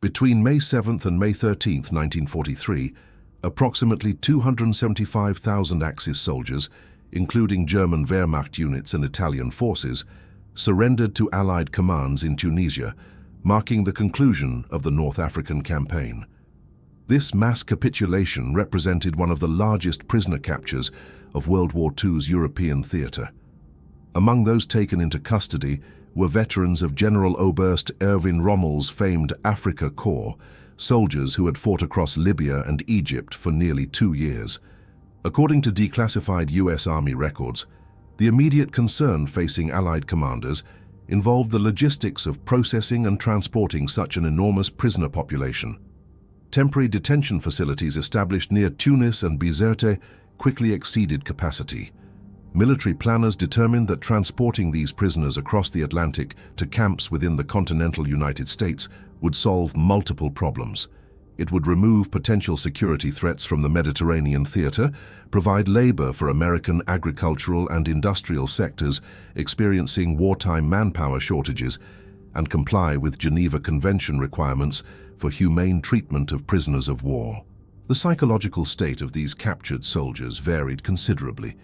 Between May 7th and May 13th, 1943, approximately 275,000 Axis soldiers, including German Wehrmacht units and Italian forces, surrendered to Allied commands in Tunisia, marking the conclusion of the North African campaign. This mass capitulation represented one of the largest prisoner captures of World War II's European theatre. Among those taken into custody were veterans of General Oberst Erwin Rommel's famed Afrika Korps, soldiers who had fought across Libya and Egypt for nearly 2 years. According to declassified US Army records, the immediate concern facing Allied commanders involved the logistics of processing and transporting such an enormous prisoner population. Temporary detention facilities established near Tunis and Bizerte quickly exceeded capacity. Military planners determined that transporting these prisoners across the Atlantic to camps within the continental United States would solve multiple problems. It would remove potential security threats from the Mediterranean theater, provide labor for American agricultural and industrial sectors experiencing wartime manpower shortages, and comply with Geneva Convention requirements for humane treatment of prisoners of war. The psychological state of these captured soldiers varied considerably.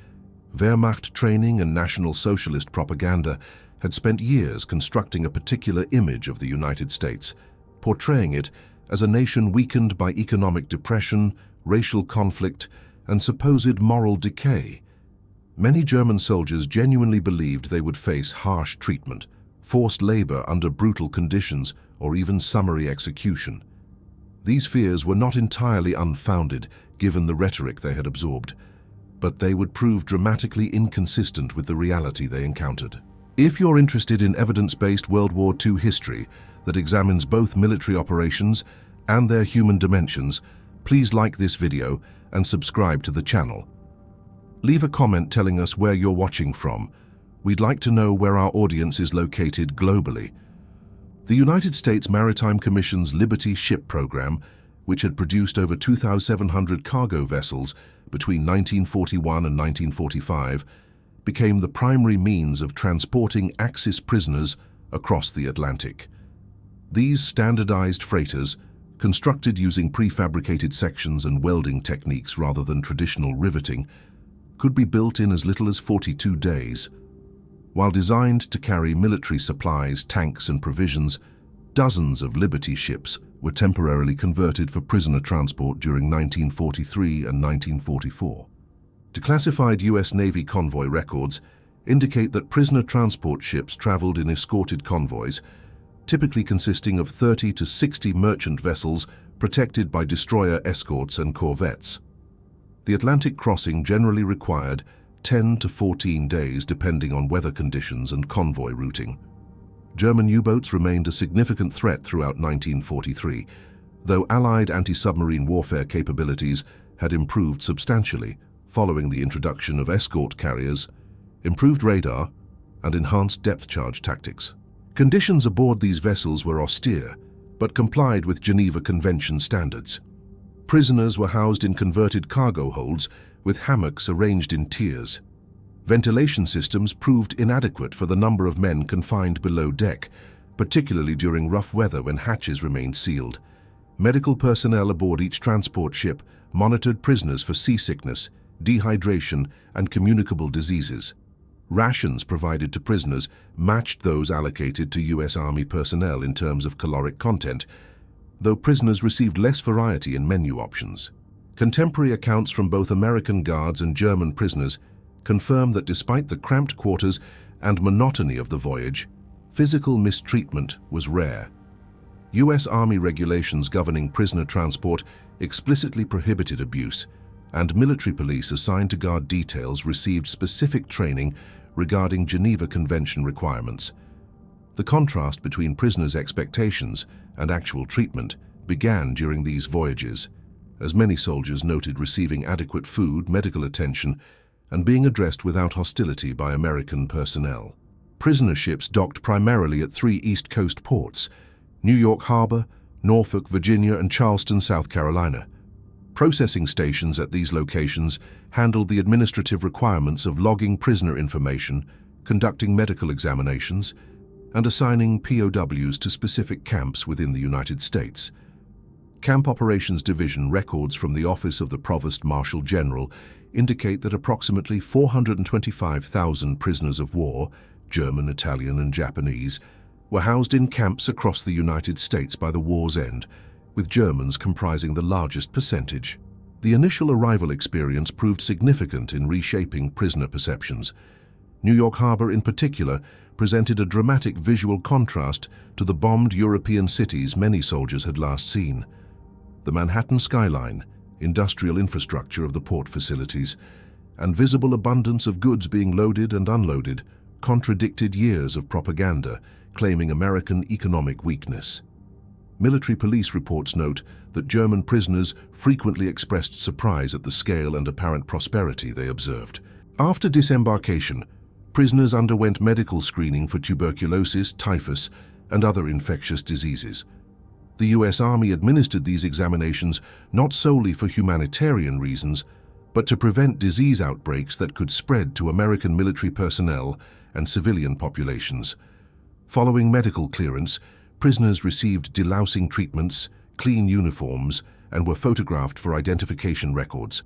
Wehrmacht training and National Socialist propaganda had spent years constructing a particular image of the United States, portraying it as a nation weakened by economic depression, racial conflict, and supposed moral decay. Many German soldiers genuinely believed they would face harsh treatment, forced labor under brutal conditions, or even summary execution. These fears were not entirely unfounded, given the rhetoric they had absorbed, but they would prove dramatically inconsistent with the reality they encountered. If you're interested in evidence-based World War II history that examines both military operations and their human dimensions, please like this video and subscribe to the channel. Leave a comment telling us where you're watching from. We'd like to know where our audience is located globally. The United States Maritime Commission's Liberty Ship Program, which had produced over 2,700 cargo vessels between 1941 and 1945, became the primary means of transporting Axis prisoners across the Atlantic. These standardized freighters, constructed using prefabricated sections and welding techniques rather than traditional riveting, could be built in as little as 42 days. While designed to carry military supplies, tanks, and provisions, dozens of Liberty ships were temporarily converted for prisoner transport during 1943 and 1944. Declassified U.S. Navy convoy records indicate that prisoner transport ships traveled in escorted convoys, typically consisting of 30 to 60 merchant vessels protected by destroyer escorts and corvettes. The Atlantic crossing generally required 10 to 14 days depending on weather conditions and convoy routing. German U-boats remained a significant threat throughout 1943, though Allied anti-submarine warfare capabilities had improved substantially following the introduction of escort carriers, improved radar, and enhanced depth charge tactics. Conditions aboard these vessels were austere, but complied with Geneva Convention standards. Prisoners were housed in converted cargo holds with hammocks arranged in tiers. Ventilation systems proved inadequate for the number of men confined below deck, particularly during rough weather when hatches remained sealed. Medical personnel aboard each transport ship monitored prisoners for seasickness, dehydration, and communicable diseases. Rations provided to prisoners matched those allocated to U.S. Army personnel in terms of caloric content, though prisoners received less variety in menu options. Contemporary accounts from both American guards and German prisoners confirm that despite the cramped quarters and monotony of the voyage, physical mistreatment was rare. U.S. Army regulations governing prisoner transport explicitly prohibited abuse, and military police assigned to guard details received specific training regarding Geneva Convention requirements. The contrast between prisoners' expectations and actual treatment began during these voyages, as many soldiers noted receiving adequate food, medical attention, and being addressed without hostility by American personnel. Prisoner ships docked primarily at 3 East Coast ports: New York Harbor, Norfolk, Virginia, and Charleston, South Carolina. Processing stations at these locations handled the administrative requirements of logging prisoner information, conducting medical examinations, and assigning POWs to specific camps within the United States. Camp Operations Division records from the Office of the Provost Marshal General indicate that approximately 425,000 prisoners of war, German, Italian, and Japanese, were housed in camps across the United States by the war's end, with Germans comprising the largest percentage. The initial arrival experience proved significant in reshaping prisoner perceptions. New York Harbor, in particular, presented a dramatic visual contrast to the bombed European cities many soldiers had last seen. The Manhattan skyline, industrial infrastructure of the port facilities, and visible abundance of goods being loaded and unloaded contradicted years of propaganda claiming American economic weakness. Military police reports note that German prisoners frequently expressed surprise at the scale and apparent prosperity they observed. After disembarkation, prisoners underwent medical screening for tuberculosis, typhus, and other infectious diseases. The U.S. Army administered these examinations not solely for humanitarian reasons, but to prevent disease outbreaks that could spread to American military personnel and civilian populations. Following medical clearance, prisoners received delousing treatments, clean uniforms, and were photographed for identification records.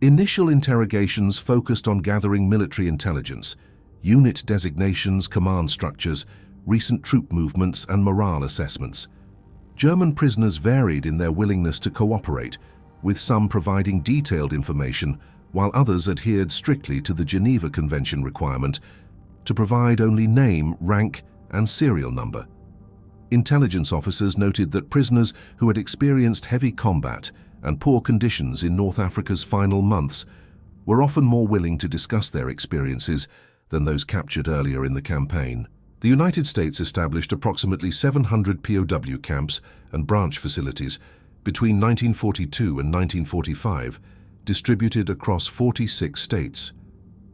Initial interrogations focused on gathering military intelligence, unit designations, command structures, recent troop movements, and morale assessments. German prisoners varied in their willingness to cooperate, with some providing detailed information, while others adhered strictly to the Geneva Convention requirement to provide only name, rank, and serial number. Intelligence officers noted that prisoners who had experienced heavy combat and poor conditions in North Africa's final months were often more willing to discuss their experiences than those captured earlier in the campaign. The United States established approximately 700 POW camps and branch facilities between 1942 and 1945, distributed across 46 states.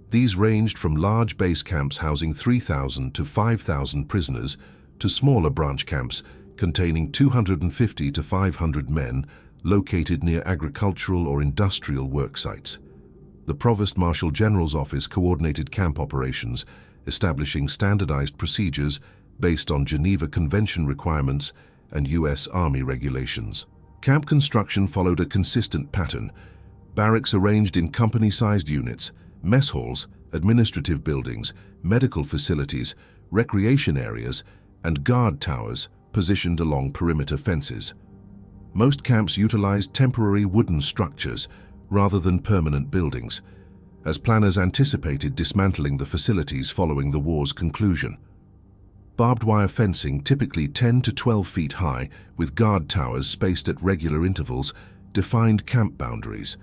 These ranged from large base camps housing 3,000 to 5,000 prisoners to smaller branch camps containing 250 to 500 men located near agricultural or industrial work sites. The Provost Marshal General's office coordinated camp operations, establishing standardized procedures based on Geneva Convention requirements and U.S. Army regulations. Camp construction followed a consistent pattern: barracks arranged in company-sized units, mess halls, administrative buildings, medical facilities, recreation areas, and guard towers positioned along perimeter fences. Most camps utilized temporary wooden structures rather than permanent buildings, as planners anticipated dismantling the facilities following the war's conclusion. Barbed wire fencing, typically 10 to 12 feet high, with guard towers spaced at regular intervals, defined camp boundaries.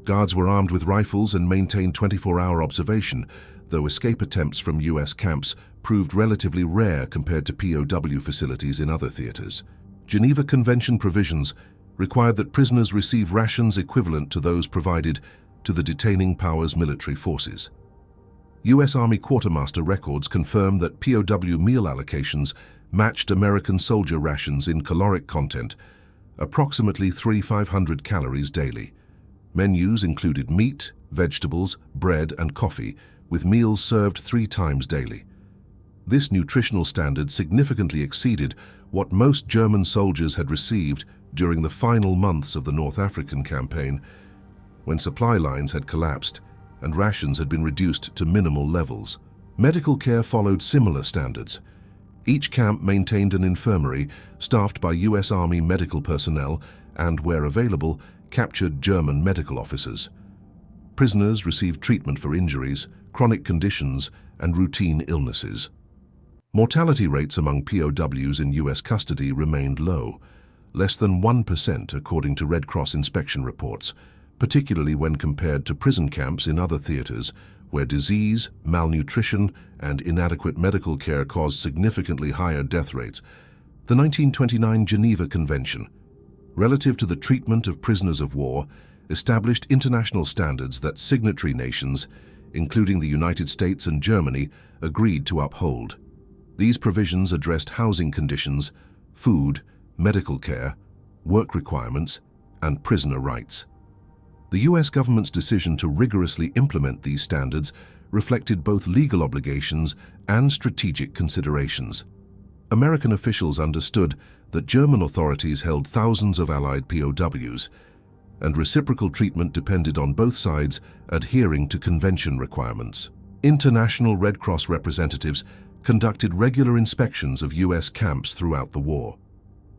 Guards were armed with rifles and maintained 24-hour observation, though escape attempts from U.S. camps proved relatively rare compared to POW facilities in other theaters. Geneva Convention provisions required that prisoners receive rations equivalent to those provided to the detaining power's military forces. U.S. Army quartermaster records confirm that POW meal allocations matched American soldier rations in caloric content, approximately 3,500 calories daily. Menus included meat, vegetables, bread, and coffee, with meals served 3 times daily. This nutritional standard significantly exceeded what most German soldiers had received during the final months of the North African campaign, when supply lines had collapsed and rations had been reduced to minimal levels. Medical care followed similar standards. Each camp maintained an infirmary staffed by U.S. Army medical personnel and, where available, captured German medical officers. Prisoners received treatment for injuries, chronic conditions, and routine illnesses. Mortality rates among POWs in U.S. custody remained low, less than 1% according to Red Cross inspection reports, particularly when compared to prison camps in other theaters where disease, malnutrition, and inadequate medical care caused significantly higher death rates. The 1929 Geneva Convention, relative to the treatment of prisoners of war, established international standards that signatory nations, including the United States and Germany, agreed to uphold. These provisions addressed housing conditions, food, medical care, work requirements, and prisoner rights. The U.S. government's decision to rigorously implement these standards reflected both legal obligations and strategic considerations. American officials understood that German authorities held thousands of Allied POWs, and reciprocal treatment depended on both sides adhering to convention requirements. International Red Cross representatives conducted regular inspections of U.S. camps throughout the war.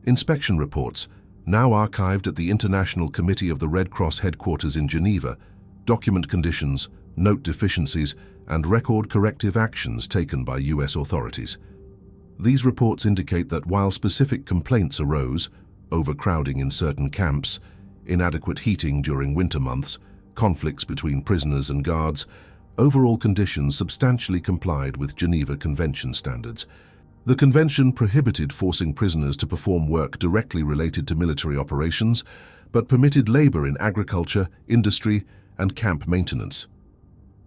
Inspection reports, now archived at the International Committee of the Red Cross headquarters in Geneva, document conditions, note deficiencies, and record corrective actions taken by U.S. authorities. These reports indicate that while specific complaints arose, overcrowding in certain camps, inadequate heating during winter months, conflicts between prisoners and guards, overall conditions substantially complied with Geneva Convention standards. The convention prohibited forcing prisoners to perform work directly related to military operations, but permitted labor in agriculture, industry, and camp maintenance.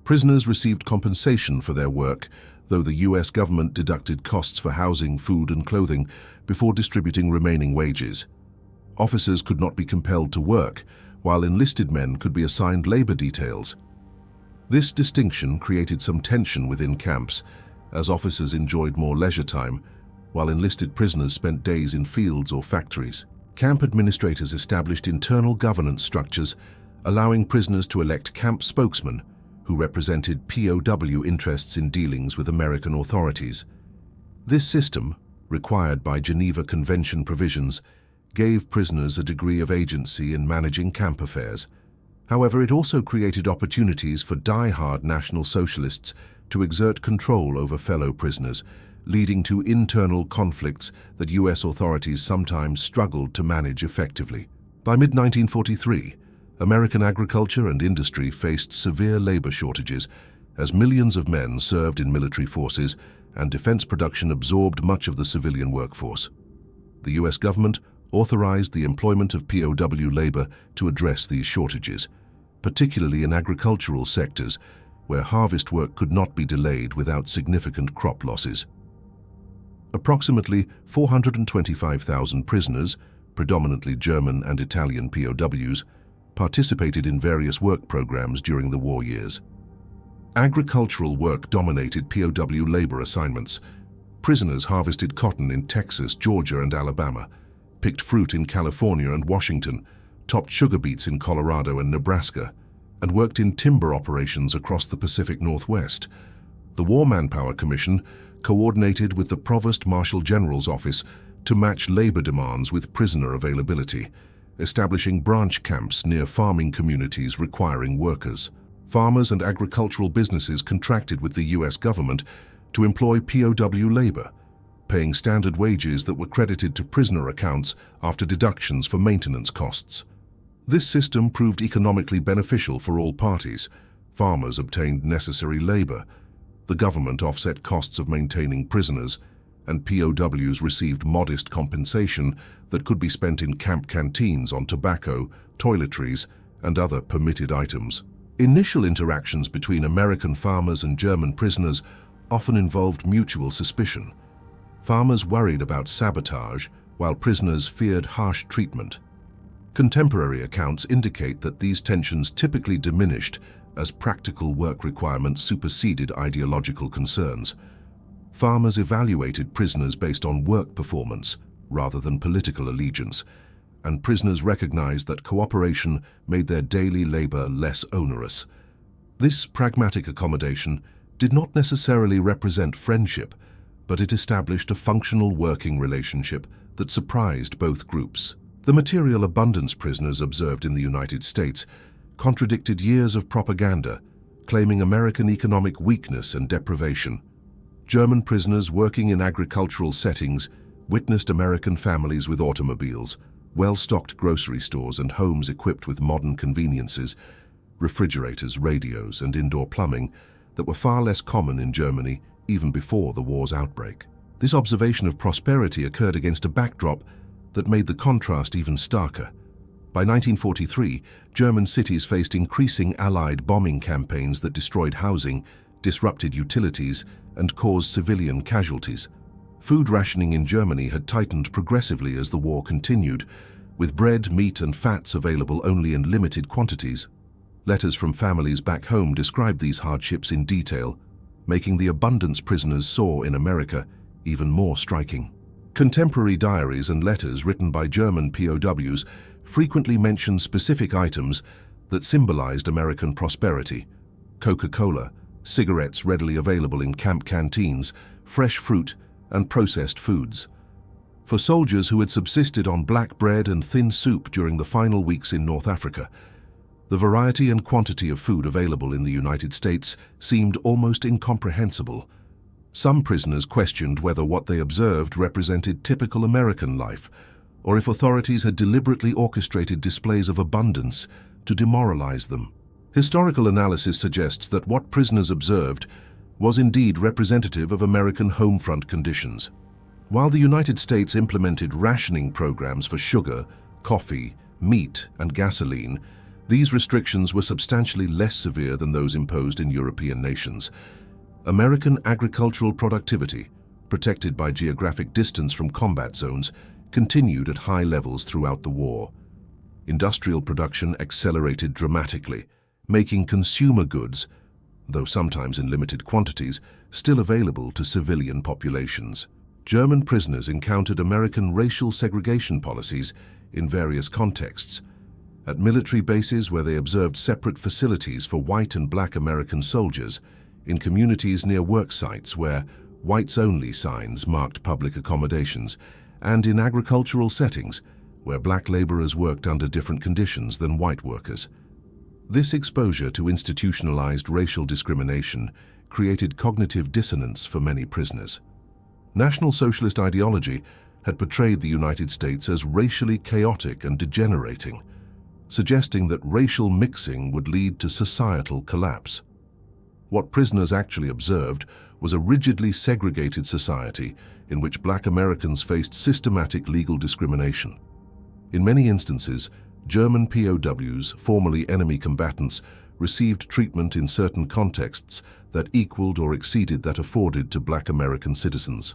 Prisoners received compensation for their work, though the U.S. government deducted costs for housing, food, and clothing before distributing remaining wages. Officers could not be compelled to work, while enlisted men could be assigned labor details. This distinction created some tension within camps, as officers enjoyed more leisure time, while enlisted prisoners spent days in fields or factories. Camp administrators established internal governance structures, allowing prisoners to elect camp spokesmen, who represented POW interests in dealings with American authorities. This system, required by Geneva Convention provisions, gave prisoners a degree of agency in managing camp affairs. However, it also created opportunities for die-hard National Socialists to exert control over fellow prisoners, leading to internal conflicts that U.S. authorities sometimes struggled to manage effectively. By mid-1943, American agriculture and industry faced severe labor shortages as millions of men served in military forces and defense production absorbed much of the civilian workforce. The U.S. government authorized the employment of POW labor to address these shortages, particularly in agricultural sectors where harvest work could not be delayed without significant crop losses. Approximately 425,000 prisoners, predominantly German and Italian POWs, participated in various work programs during the war years. Agricultural work dominated POW labor assignments. Prisoners harvested cotton in Texas, Georgia, and Alabama, picked fruit in California and Washington, topped sugar beets in Colorado and Nebraska, and worked in timber operations across the Pacific Northwest. The War Manpower Commission coordinated with the Provost Marshal General's Office to match labor demands with prisoner availability, establishing branch camps near farming communities requiring workers. Farmers and agricultural businesses contracted with the U.S. government to employ POW labor, paying standard wages that were credited to prisoner accounts after deductions for maintenance costs. This system proved economically beneficial for all parties. Farmers obtained necessary labor, the government offset costs of maintaining prisoners, and POWs received modest compensation that could be spent in camp canteens on tobacco, toiletries, and other permitted items. Initial interactions between American farmers and German prisoners often involved mutual suspicion. Farmers worried about sabotage, while prisoners feared harsh treatment. Contemporary accounts indicate that these tensions typically diminished as practical work requirements superseded ideological concerns. Farmers evaluated prisoners based on work performance rather than political allegiance, and prisoners recognized that cooperation made their daily labor less onerous. This pragmatic accommodation did not necessarily represent friendship, but it established a functional working relationship that surprised both groups. The material abundance prisoners observed in the United States contradicted years of propaganda, claiming American economic weakness and deprivation. German prisoners working in agricultural settings witnessed American families with automobiles, well-stocked grocery stores, and homes equipped with modern conveniences, refrigerators, radios, and indoor plumbing that were far less common in Germany even before the war's outbreak. This observation of prosperity occurred against a backdrop that made the contrast even starker. By 1943, German cities faced increasing Allied bombing campaigns that destroyed housing, disrupted utilities, and caused civilian casualties. Food rationing in Germany had tightened progressively as the war continued, with bread, meat, and fats available only in limited quantities. Letters from families back home described these hardships in detail, making the abundance prisoners saw in America even more striking. Contemporary diaries and letters written by German POWs frequently mentioned specific items that symbolized American prosperity: Coca-Cola, cigarettes readily available in camp canteens, fresh fruit, and processed foods. For soldiers who had subsisted on black bread and thin soup during the final weeks in North Africa, the variety and quantity of food available in the United States seemed almost incomprehensible. Some prisoners questioned whether what they observed represented typical American life, or if authorities had deliberately orchestrated displays of abundance to demoralize them. Historical analysis suggests that what prisoners observed was indeed representative of American home front conditions. While the United States implemented rationing programs for sugar, coffee, meat, and gasoline, these restrictions were substantially less severe than those imposed in European nations. American agricultural productivity, protected by geographic distance from combat zones, continued at high levels throughout the war. Industrial production accelerated dramatically, making consumer goods, though sometimes in limited quantities, still available to civilian populations. German prisoners encountered American racial segregation policies in various contexts. At military bases where they observed separate facilities for white and black American soldiers, in communities near work sites where whites-only signs marked public accommodations, and in agricultural settings where black laborers worked under different conditions than white workers. This exposure to institutionalized racial discrimination created cognitive dissonance for many prisoners. National Socialist ideology had portrayed the United States as racially chaotic and degenerating, suggesting that racial mixing would lead to societal collapse. What prisoners actually observed was a rigidly segregated society in which black Americans faced systematic legal discrimination. In many instances, German POWs, formerly enemy combatants, received treatment in certain contexts that equaled or exceeded that afforded to black American citizens.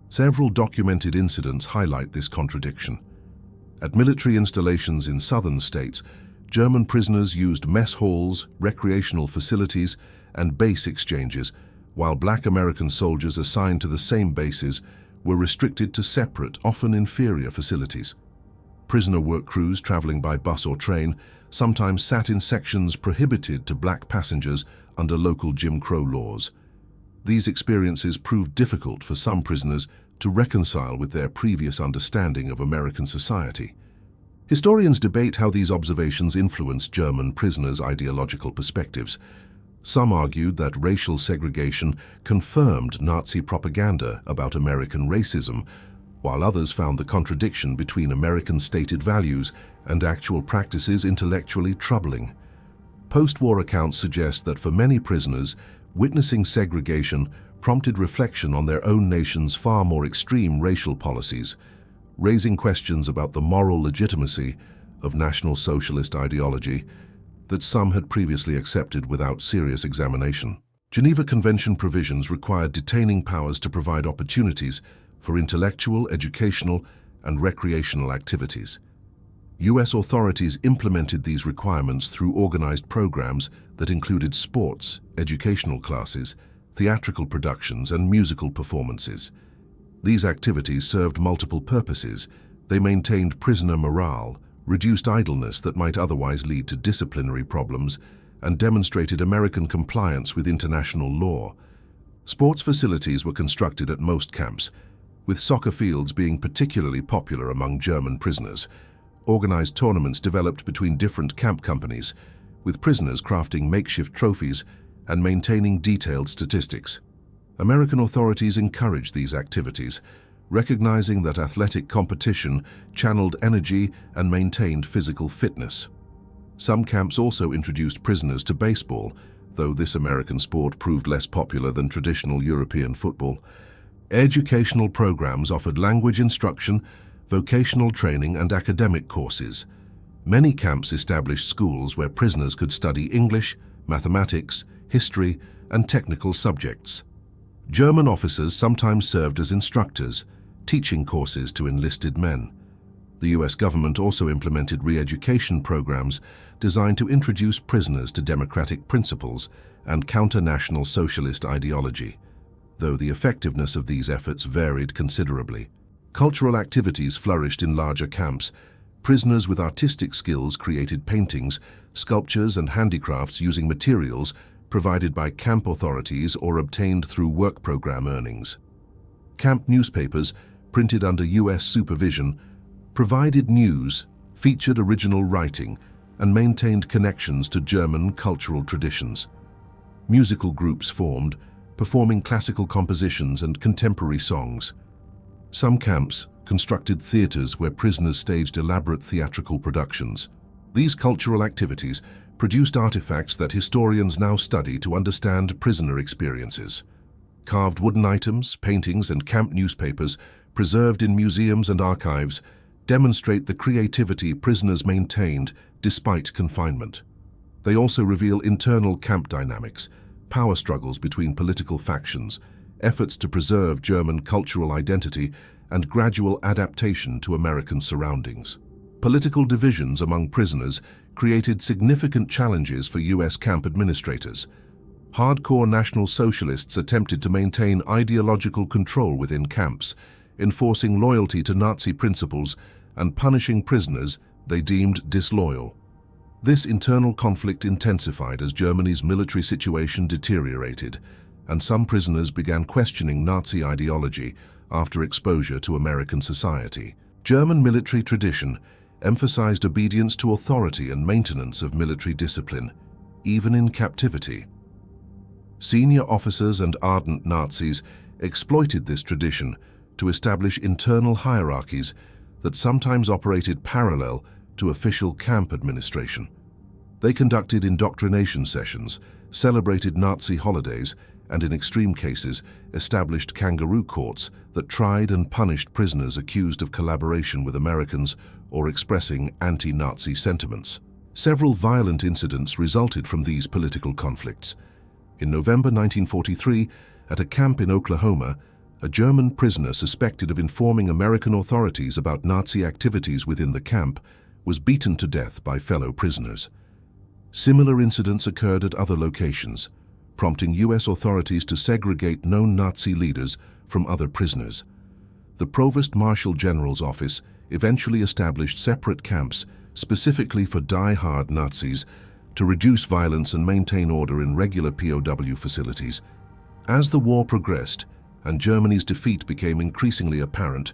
Several documented incidents highlight this contradiction. At military installations in southern states, German prisoners used mess halls, recreational facilities, and base exchanges, while black American soldiers assigned to the same bases were restricted to separate, often inferior facilities. Prisoner work crews traveling by bus or train sometimes sat in sections prohibited to black passengers under local Jim Crow laws. These experiences proved difficult for some prisoners to reconcile with their previous understanding of American society. Historians debate how these observations influenced German prisoners' ideological perspectives. Some argued that racial segregation confirmed Nazi propaganda about American racism, while others found the contradiction between American stated values and actual practices intellectually troubling. Post-war accounts suggest that for many prisoners, witnessing segregation prompted reflection on their own nation's far more extreme racial policies, raising questions about the moral legitimacy of National Socialist ideology that some had previously accepted without serious examination. Geneva Convention provisions required detaining powers to provide opportunities for intellectual, educational, and recreational activities. U.S. authorities implemented these requirements through organized programs that included sports, educational classes, theatrical productions, and musical performances. These activities served multiple purposes. They maintained prisoner morale, reduced idleness that might otherwise lead to disciplinary problems, and demonstrated American compliance with international law. Sports facilities were constructed at most camps, with soccer fields being particularly popular among German prisoners. Organized tournaments developed between different camp companies, with prisoners crafting makeshift trophies and maintaining detailed statistics. American authorities encouraged these activities, recognizing that athletic competition channeled energy and maintained physical fitness. Some camps also introduced prisoners to baseball, though this American sport proved less popular than traditional European football. Educational programs offered language instruction, vocational training, and academic courses. Many camps established schools where prisoners could study English, mathematics, history, and technical subjects. German officers sometimes served as instructors, teaching courses to enlisted men. The US government also implemented re-education programs designed to introduce prisoners to democratic principles and counter National Socialist ideology, though the effectiveness of these efforts varied considerably. Cultural activities flourished in larger camps. Prisoners with artistic skills created paintings, sculptures, and handicrafts using materials provided by camp authorities or obtained through work program earnings. Camp newspapers, printed under US supervision, provided news, featured original writing, and maintained connections to German cultural traditions. Musical groups formed, performing classical compositions and contemporary songs. Some camps constructed theaters where prisoners staged elaborate theatrical productions. These cultural activities produced artifacts that historians now study to understand prisoner experiences. Carved wooden items, paintings, and camp newspapers, preserved in museums and archives, demonstrate the creativity prisoners maintained despite confinement. They also reveal internal camp dynamics, power struggles between political factions, efforts to preserve German cultural identity, and gradual adaptation to American surroundings. Political divisions among prisoners created significant challenges for US camp administrators. Hardcore National Socialists attempted to maintain ideological control within camps, enforcing loyalty to Nazi principles and punishing prisoners they deemed disloyal. This internal conflict intensified as Germany's military situation deteriorated, and some prisoners began questioning Nazi ideology after exposure to American society. German military tradition emphasized obedience to authority and maintenance of military discipline, even in captivity. Senior officers and ardent Nazis exploited this tradition to establish internal hierarchies that sometimes operated parallel to official camp administration. They conducted indoctrination sessions, celebrated Nazi holidays, and in extreme cases established kangaroo courts that tried and punished prisoners accused of collaboration with Americans or expressing anti-Nazi sentiments. Several violent incidents resulted from these political conflicts. In November 1943, at a camp in Oklahoma, a German prisoner suspected of informing American authorities about Nazi activities within the camp was beaten to death by fellow prisoners. Similar incidents occurred at other locations, prompting US authorities to segregate known Nazi leaders from other prisoners. The Provost Marshal General's office eventually established separate camps specifically for die-hard Nazis to reduce violence and maintain order in regular POW facilities. As the war progressed and Germany's defeat became increasingly apparent,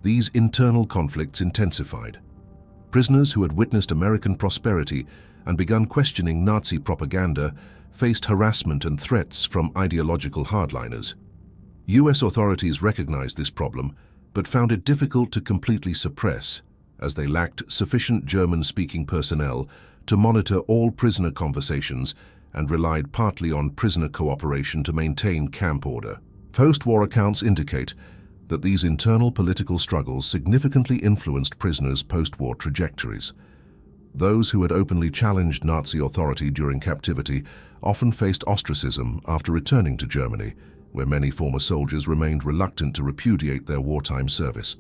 these internal conflicts intensified. Prisoners who had witnessed American prosperity and begun questioning Nazi propaganda faced harassment and threats from ideological hardliners. US authorities recognized this problem, but found it difficult to completely suppress, as they lacked sufficient German-speaking personnel to monitor all prisoner conversations and relied partly on prisoner cooperation to maintain camp order. Post-war accounts indicate that these internal political struggles significantly influenced prisoners' post-war trajectories. Those who had openly challenged Nazi authority during captivity often faced ostracism after returning to Germany, where many former soldiers remained reluctant to repudiate their wartime service.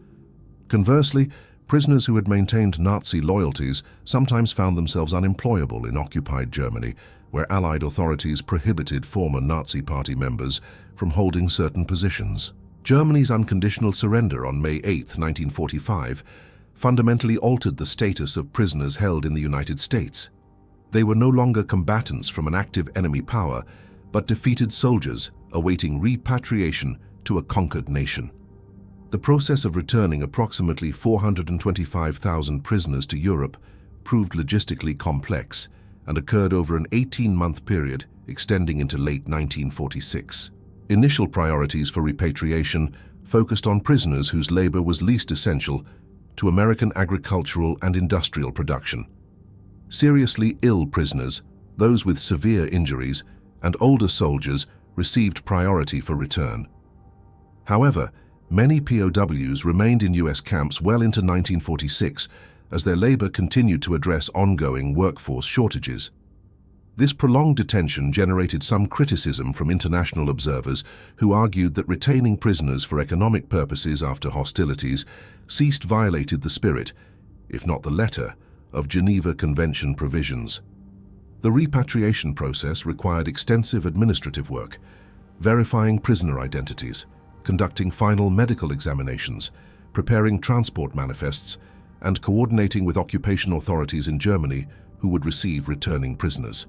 Conversely, prisoners who had maintained Nazi loyalties sometimes found themselves unemployable in occupied Germany, where Allied authorities prohibited former Nazi Party members from holding certain positions. Germany's unconditional surrender on May 8, 1945, fundamentally altered the status of prisoners held in the United States. They were no longer combatants from an active enemy power, but defeated soldiers awaiting repatriation to a conquered nation. The process of returning approximately 425,000 prisoners to Europe proved logistically complex and occurred over an 18-month period extending into late 1946. Initial priorities for repatriation focused on prisoners whose labor was least essential to American agricultural and industrial production. Seriously ill prisoners, those with severe injuries, and older soldiers received priority for return. However, many POWs remained in US camps well into 1946 as their labor continued to address ongoing workforce shortages. This prolonged detention generated some criticism from international observers who argued that retaining prisoners for economic purposes after hostilities ceased violated the spirit, if not the letter, of Geneva Convention provisions. The repatriation process required extensive administrative work, verifying prisoner identities, conducting final medical examinations, preparing transport manifests, and coordinating with occupation authorities in Germany who would receive returning prisoners.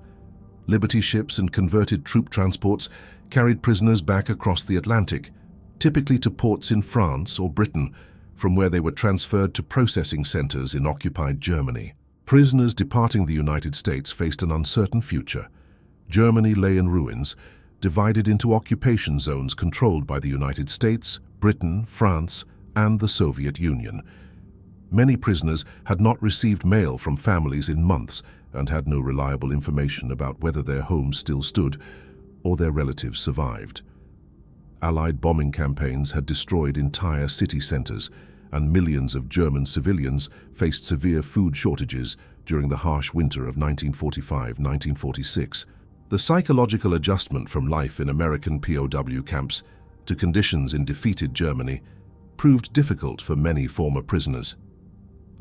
Liberty ships and converted troop transports carried prisoners back across the Atlantic, typically to ports in France or Britain, from where they were transferred to processing centers in occupied Germany. Prisoners departing the United States faced an uncertain future. Germany lay in ruins, divided into occupation zones controlled by the United States, Britain, France, and the Soviet Union. Many prisoners had not received mail from families in months and had no reliable information about whether their homes still stood or their relatives survived. Allied bombing campaigns had destroyed entire city centers, and millions of German civilians faced severe food shortages during the harsh winter of 1945-1946. The psychological adjustment from life in American POW camps to conditions in defeated Germany proved difficult for many former prisoners.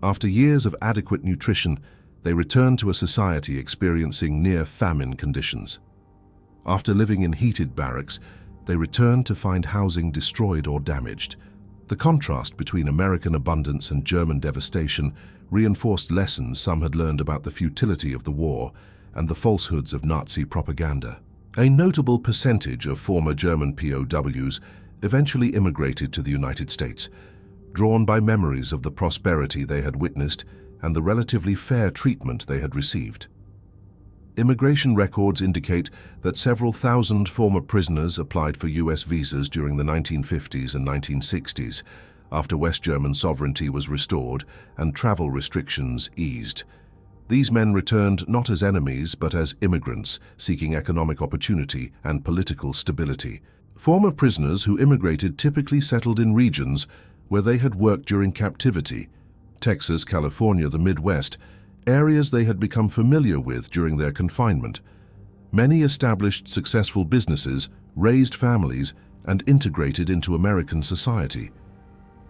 After years of adequate nutrition, they returned to a society experiencing near-famine conditions. After living in heated barracks, they returned to find housing destroyed or damaged. The contrast between American abundance and German devastation reinforced lessons some had learned about the futility of the war and the falsehoods of Nazi propaganda. A notable percentage of former German POWs eventually immigrated to the United States, drawn by memories of the prosperity they had witnessed and the relatively fair treatment they had received. Immigration records indicate that several thousand former prisoners applied for U.S. visas during the 1950s and 1960s, after West German sovereignty was restored and travel restrictions eased. These men returned not as enemies but as immigrants seeking economic opportunity and political stability. Former prisoners who immigrated typically settled in regions where they had worked during captivity: Texas, California, the Midwest, areas they had become familiar with during their confinement. Many established successful businesses, raised families, and integrated into American society.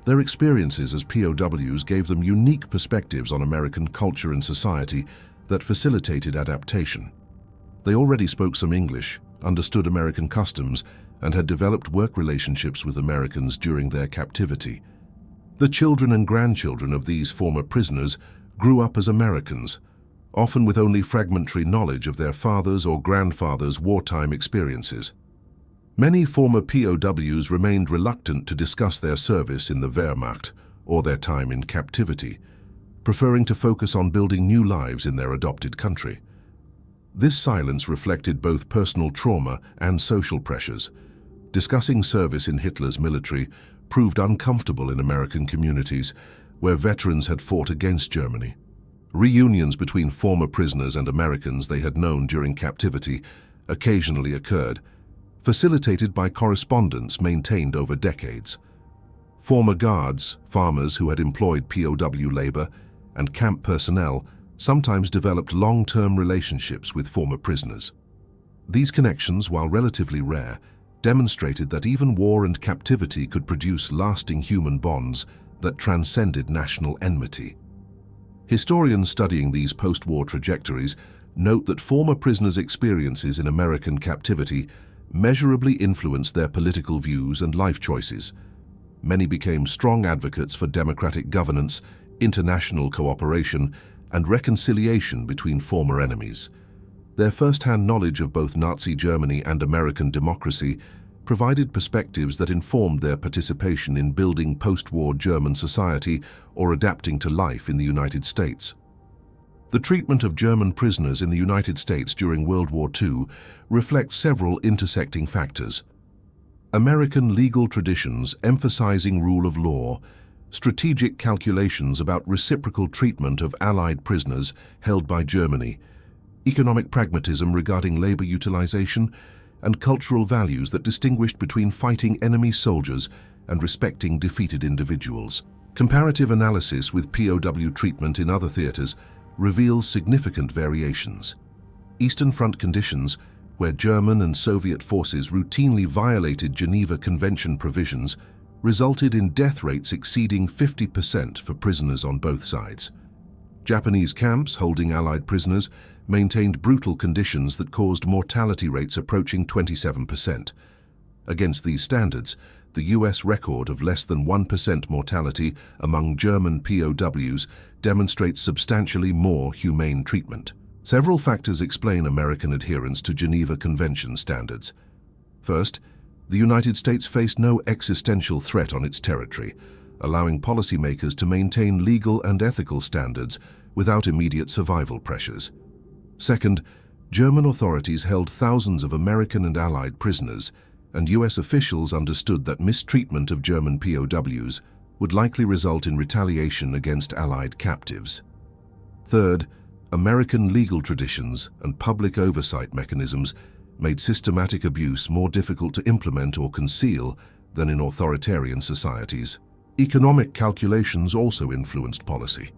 Their experiences as POWs gave them unique perspectives on American culture and society that facilitated adaptation. They already spoke some English, understood American customs, and had developed work relationships with Americans during their captivity. The children and grandchildren of these former prisoners grew up as Americans, often with only fragmentary knowledge of their fathers' or grandfathers' wartime experiences. Many former POWs remained reluctant to discuss their service in the Wehrmacht or their time in captivity, preferring to focus on building new lives in their adopted country. This silence reflected both personal trauma and social pressures. Discussing service in Hitler's military proved uncomfortable in American communities where veterans had fought against Germany. Reunions between former prisoners and Americans they had known during captivity occasionally occurred, facilitated by correspondence maintained over decades. Former guards, farmers who had employed POW labor, and camp personnel sometimes developed long-term relationships with former prisoners. These connections, while relatively rare, demonstrated that even war and captivity could produce lasting human bonds that transcended national enmity. Historians studying these post-war trajectories note that former prisoners' experiences in American captivity measurably influenced their political views and life choices. Many became strong advocates for democratic governance, international cooperation, and reconciliation between former enemies. Their first-hand knowledge of both Nazi Germany and American democracy provided perspectives that informed their participation in building post-war German society or adapting to life in the United States. The treatment of German prisoners in the United States during World War II reflects several intersecting factors. American legal traditions emphasizing rule of law, strategic calculations about reciprocal treatment of Allied prisoners held by Germany, economic pragmatism regarding labor utilization, and cultural values that distinguished between fighting enemy soldiers and respecting defeated individuals. Comparative analysis with POW treatment in other theaters reveals significant variations. Eastern Front conditions, where German and Soviet forces routinely violated Geneva Convention provisions, resulted in death rates exceeding 50% for prisoners on both sides. Japanese camps holding Allied prisoners maintained brutal conditions that caused mortality rates approaching 27%. Against these standards, the US record of less than 1% mortality among German POWs demonstrates substantially more humane treatment. Several factors explain American adherence to Geneva Convention standards. First, the United States faced no existential threat on its territory, allowing policymakers to maintain legal and ethical standards without immediate survival pressures. Second, German authorities held thousands of American and Allied prisoners, and US officials understood that mistreatment of German POWs would likely result in retaliation against Allied captives. Third, American legal traditions and public oversight mechanisms made systematic abuse more difficult to implement or conceal than in authoritarian societies. Economic calculations also influenced policy.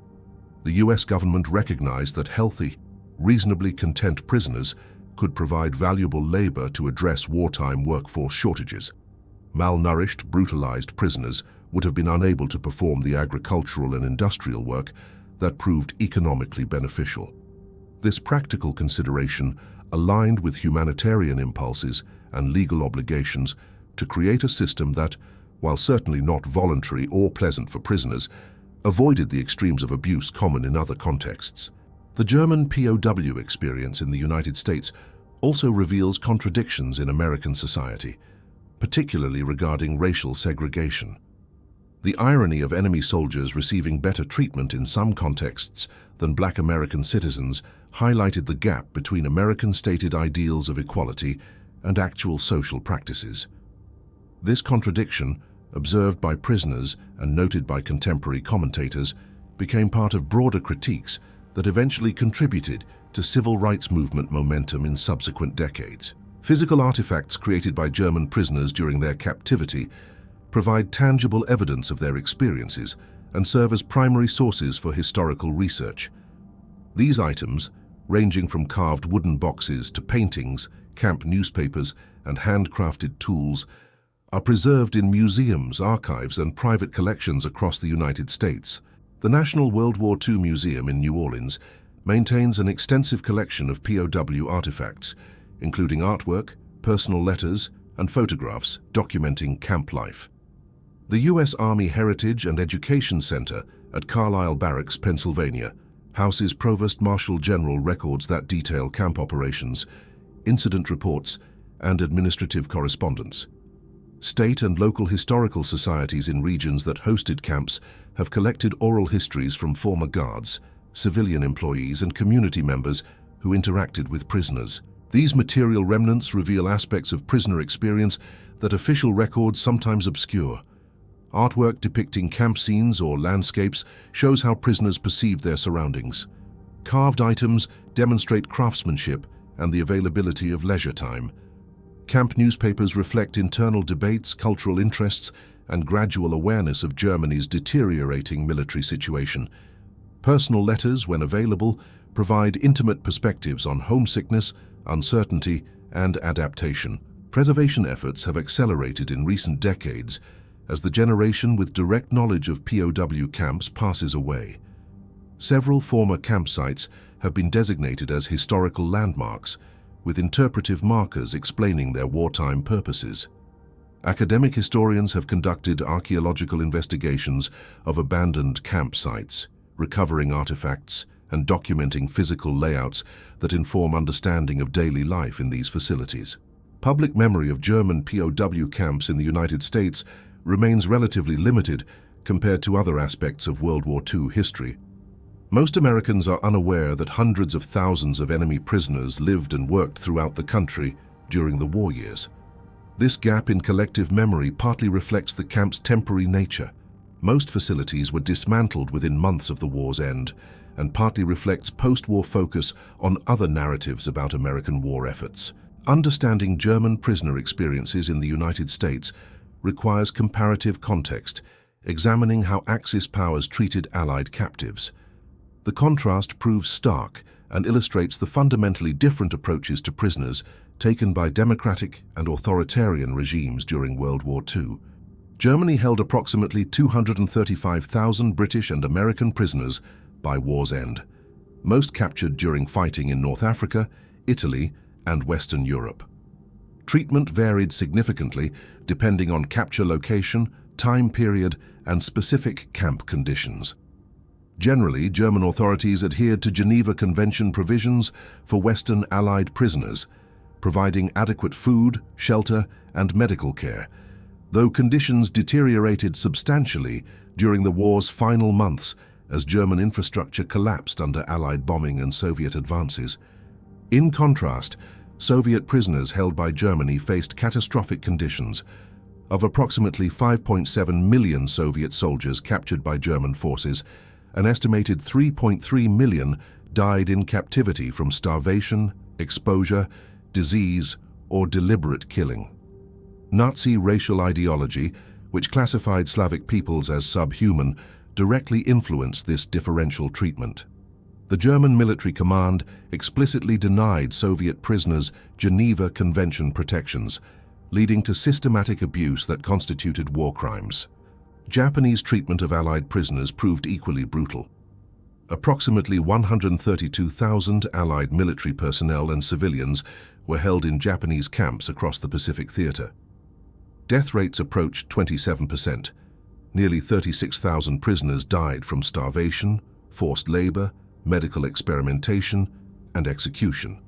The US government recognized that healthy, reasonably content prisoners could provide valuable labor to address wartime workforce shortages. Malnourished, brutalized prisoners would have been unable to perform the agricultural and industrial work that proved economically beneficial. This practical consideration aligned with humanitarian impulses and legal obligations to create a system that, while certainly not voluntary or pleasant for prisoners, avoided the extremes of abuse common in other contexts. The German POW experience in the United States also reveals contradictions in American society, particularly regarding racial segregation. The irony of enemy soldiers receiving better treatment in some contexts than Black American citizens highlighted the gap between American stated ideals of equality and actual social practices. This contradiction, observed by prisoners and noted by contemporary commentators, became part of broader critiques that eventually contributed to civil rights movement momentum in subsequent decades. Physical artifacts created by German prisoners during their captivity provide tangible evidence of their experiences and serve as primary sources for historical research. These items, ranging from carved wooden boxes to paintings, camp newspapers, and handcrafted tools, are preserved in museums, archives, and private collections across the United States. The National World War II Museum in New Orleans maintains an extensive collection of POW artifacts, including artwork, personal letters, and photographs documenting camp life. The U.S. Army Heritage and Education Center at Carlisle Barracks, Pennsylvania, houses Provost Marshal General records that detail camp operations, incident reports, and administrative correspondence. State and local historical societies in regions that hosted camps have collected oral histories from former guards, civilian employees, and community members who interacted with prisoners. These material remnants reveal aspects of prisoner experience that official records sometimes obscure. Artwork depicting camp scenes or landscapes shows how prisoners perceived their surroundings. Carved items demonstrate craftsmanship and the availability of leisure time. Camp newspapers reflect internal debates, cultural interests, and gradual awareness of Germany's deteriorating military situation. Personal letters, when available, provide intimate perspectives on homesickness, uncertainty, and adaptation. Preservation efforts have accelerated in recent decades as the generation with direct knowledge of POW camps passes away. Several former campsites have been designated as historical landmarks, with interpretive markers explaining their wartime purposes. Academic historians have conducted archaeological investigations of abandoned campsites, recovering artifacts, and documenting physical layouts that inform understanding of daily life in these facilities. Public memory of German POW camps in the United States remains relatively limited compared to other aspects of World War II history. Most Americans are unaware that hundreds of thousands of enemy prisoners lived and worked throughout the country during the war years. This gap in collective memory partly reflects the camp's temporary nature. Most facilities were dismantled within months of the war's end, and partly reflects post-war focus on other narratives about American war efforts. Understanding German prisoner experiences in the United States requires comparative context, examining how Axis powers treated Allied captives. The contrast proves stark and illustrates the fundamentally different approaches to prisoners taken by democratic and authoritarian regimes during World War II. Germany held approximately 235,000 British and American prisoners by war's end, most captured during fighting in North Africa, Italy, and Western Europe. Treatment varied significantly depending on capture location, time period, and specific camp conditions. Generally, German authorities adhered to Geneva Convention provisions for Western Allied prisoners, providing adequate food, shelter, and medical care, though conditions deteriorated substantially during the war's final months as German infrastructure collapsed under Allied bombing and Soviet advances. In contrast, Soviet prisoners held by Germany faced catastrophic conditions. Of approximately 5.7 million Soviet soldiers captured by German forces, an estimated 3.3 million died in captivity from starvation, exposure, disease, or deliberate killing. Nazi racial ideology, which classified Slavic peoples as subhuman, directly influenced this differential treatment. The German military command explicitly denied Soviet prisoners Geneva Convention protections, leading to systematic abuse that constituted war crimes. Japanese treatment of Allied prisoners proved equally brutal. Approximately 132,000 Allied military personnel and civilians were held in Japanese camps across the Pacific Theater. Death rates approached 27%. Nearly 36,000 prisoners died from starvation, forced labor, medical experimentation, and execution.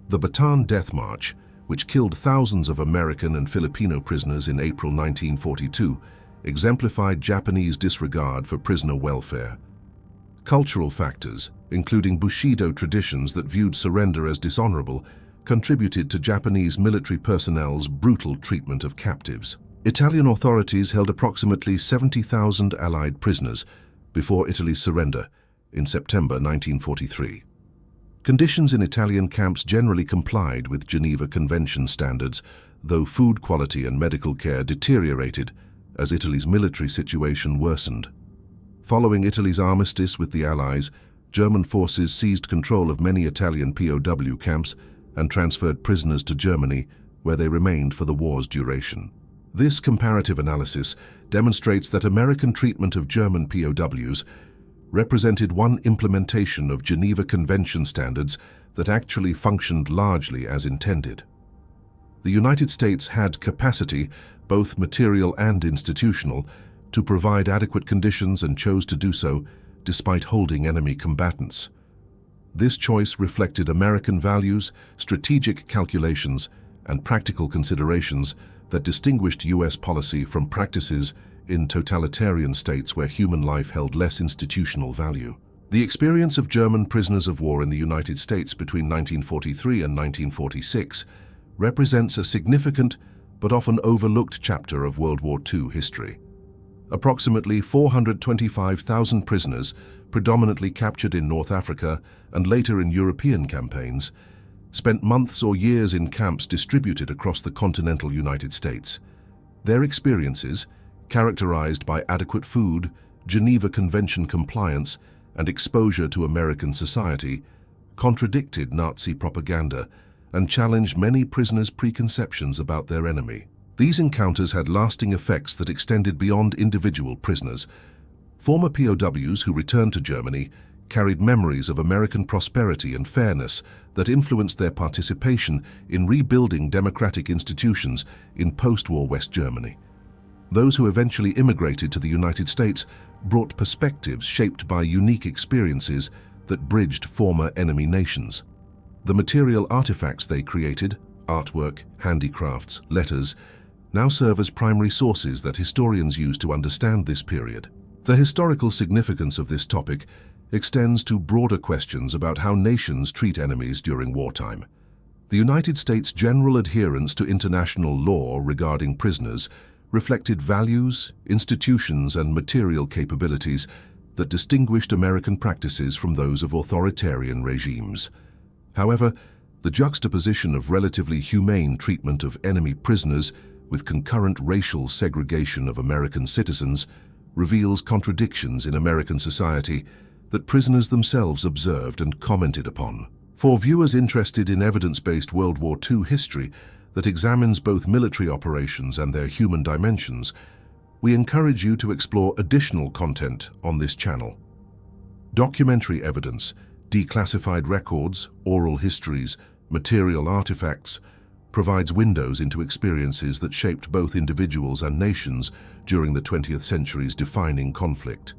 The Bataan Death March, which killed thousands of American and Filipino prisoners in April 1942, exemplified Japanese disregard for prisoner welfare. Cultural factors, including Bushido traditions that viewed surrender as dishonorable, contributed to Japanese military personnel's brutal treatment of captives. Italian authorities held approximately 70,000 Allied prisoners before Italy's surrender in September 1943. Conditions in Italian camps generally complied with Geneva Convention standards, though food quality and medical care deteriorated as Italy's military situation worsened. Following Italy's armistice with the Allies, German forces seized control of many Italian POW camps and transferred prisoners to Germany, where they remained for the war's duration. This comparative analysis demonstrates that American treatment of German POWs represented one implementation of Geneva Convention standards that actually functioned largely as intended. The United States had capacity, both material and institutional, to provide adequate conditions and chose to do so despite holding enemy combatants. This choice reflected American values, strategic calculations, and practical considerations that distinguished U.S. policy from practices in totalitarian states where human life held less institutional value. The experience of German prisoners of war in the United States between 1943 and 1946 represents a significant but often overlooked chapter of World War II history. Approximately 425,000 prisoners, predominantly captured in North Africa and later in European campaigns, spent months or years in camps distributed across the continental United States. Their experiences, characterized by adequate food, Geneva Convention compliance, and exposure to American society, contradicted Nazi propaganda and challenged many prisoners' preconceptions about their enemy. These encounters had lasting effects that extended beyond individual prisoners. Former POWs who returned to Germany carried memories of American prosperity and fairness that influenced their participation in rebuilding democratic institutions in post-war West Germany. Those who eventually immigrated to the United States brought perspectives shaped by unique experiences that bridged former enemy nations. The material artifacts they created, artwork, handicrafts, letters, now serve as primary sources that historians use to understand this period. The historical significance of this topic extends to broader questions about how nations treat enemies during wartime. The United States' general adherence to international law regarding prisoners reflected values, institutions, and material capabilities that distinguished American practices from those of authoritarian regimes. However, the juxtaposition of relatively humane treatment of enemy prisoners with concurrent racial segregation of American citizens reveals contradictions in American society that prisoners themselves observed and commented upon. For viewers interested in evidence-based World War II history that examines both military operations and their human dimensions, we encourage you to explore additional content on this channel. Documentary evidence, declassified records, oral histories, material artifacts, provides windows into experiences that shaped both individuals and nations during the 20th century's defining conflict.